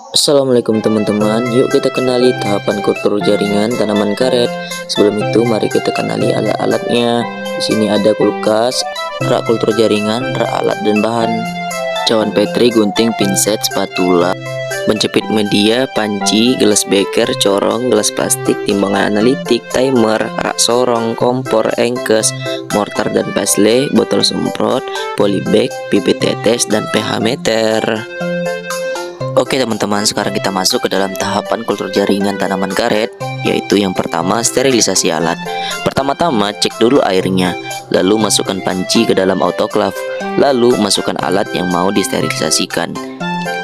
Assalamualaikum teman-teman, yuk kita kenali tahapan kultur jaringan tanaman karet. Sebelum itu mari kita kenali alat-alatnya. Di sini ada kulkas, rak kultur jaringan, rak alat dan bahan, cawan petri, gunting, pinset, spatula, penjepit media, panci, gelas beker, corong, gelas plastik, timbangan analitik, timer, rak sorong, kompor, engkes, mortar dan pesle, botol semprot, polybag, pipet tetes, dan pH meter. Oke teman-teman, sekarang kita masuk ke dalam tahapan kultur jaringan tanaman karet, yaitu yang pertama sterilisasi alat. Pertama-tama cek dulu airnya, lalu masukkan panci ke dalam autoclave, lalu masukkan alat yang mau disterilisasikan.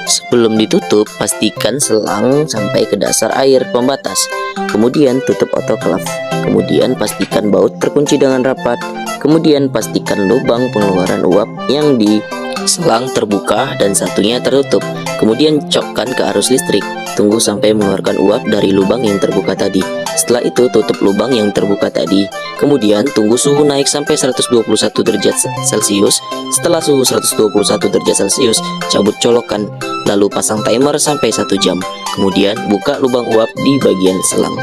Sebelum ditutup, pastikan selang sampai ke dasar air pembatas. Kemudian tutup autoclave. Kemudian pastikan baut terkunci dengan rapat. Kemudian pastikan lubang pengeluaran uap yang di selang terbuka dan satunya tertutup. Kemudian cokkan ke arus listrik. Tunggu sampai mengeluarkan uap dari lubang yang terbuka tadi. Setelah itu tutup lubang yang terbuka tadi. Kemudian tunggu suhu naik sampai 121 derajat Celcius. Setelah suhu 121 derajat Celcius, cabut colokan. Lalu pasang timer sampai 1 jam. Kemudian buka lubang uap di bagian selang.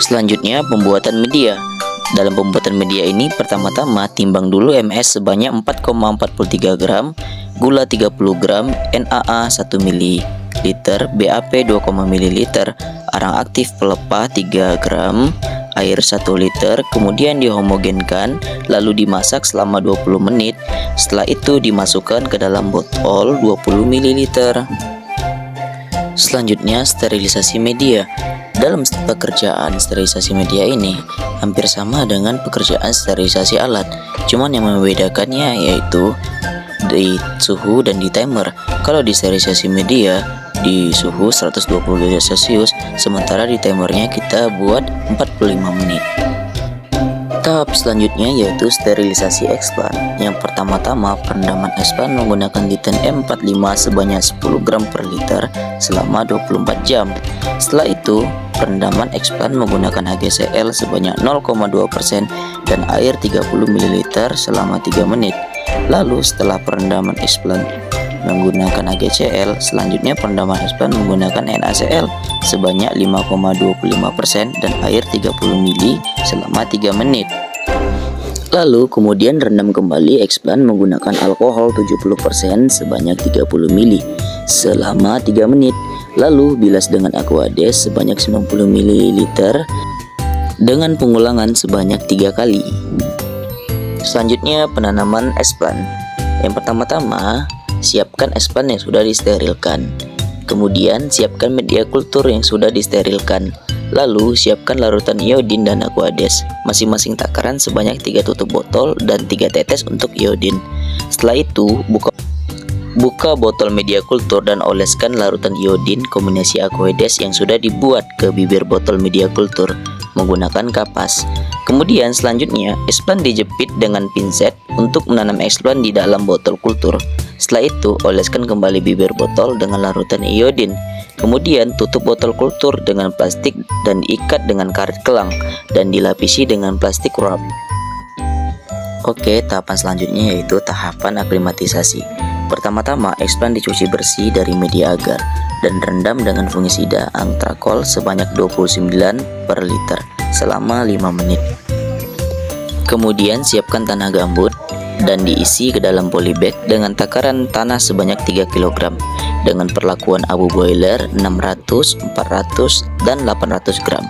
Selanjutnya pembuatan media. Dalam pembuatan media ini pertama-tama timbang dulu MS sebanyak 4,43 gram, gula 30 gram, NaA 1 ml, BAP 2, ml, arang aktif pelepah 3 gram, air 1 liter, kemudian dihomogenkan lalu dimasak selama 20 menit. Setelah itu dimasukkan ke dalam botol 20 ml. Selanjutnya sterilisasi media. Dalam pekerjaan sterilisasi media ini hampir sama dengan pekerjaan sterilisasi alat, cuman yang membedakannya yaitu di suhu dan di timer. Kalau di sterilisasi media di suhu 120 derajat Celcius, sementara di timernya kita buat 45 menit. Tahap selanjutnya yaitu sterilisasi expand. Yang pertama-tama perendaman expand menggunakan Titan M45 sebanyak 10 gram per liter selama 24 jam. Setelah itu perendaman expand menggunakan HgCl sebanyak 0,2% dan air 30 ml selama 3 menit. Lalu setelah perendaman expand menggunakan HgCl, selanjutnya perendaman expand menggunakan NaCl sebanyak 5,25% dan air 30 ml selama 3 menit. Lalu kemudian rendam kembali expand menggunakan alkohol 70% sebanyak 30 ml selama 3 menit. Lalu bilas dengan Aquades sebanyak 90 ml dengan pengulangan sebanyak 3 kali. Selanjutnya penanaman expand. Yang pertama-tama siapkan expand yang sudah disterilkan. Kemudian siapkan media kultur yang sudah disterilkan. Lalu siapkan larutan iodin dan Aquades, masing-masing takaran sebanyak 3 tutup botol dan 3 tetes untuk iodin. Setelah itu buka botol media kultur dan oleskan larutan iodin kombinasi Aquades yang sudah dibuat ke bibir botol media kultur menggunakan kapas. Kemudian selanjutnya expand dijepit dengan pinset untuk menanam expand di dalam botol kultur. Setelah itu oleskan kembali bibir botol dengan larutan iodin. Kemudian tutup botol kultur dengan plastik dan diikat dengan karet kelang dan dilapisi dengan plastik wrap. Oke, tahapan selanjutnya yaitu tahapan aklimatisasi. Pertama-tama expand dicuci bersih dari media agar dan rendam dengan fungisida antrakol sebanyak 29 per liter selama 5 menit. Kemudian siapkan tanah gambut dan diisi ke dalam polybag dengan takaran tanah sebanyak 3 kg dengan perlakuan abu boiler 600, 400, dan 800 gram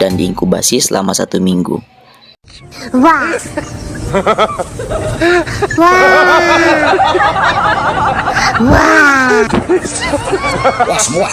dan diinkubasi selama 1 minggu. Wah. Wah. Wah. Wah semua.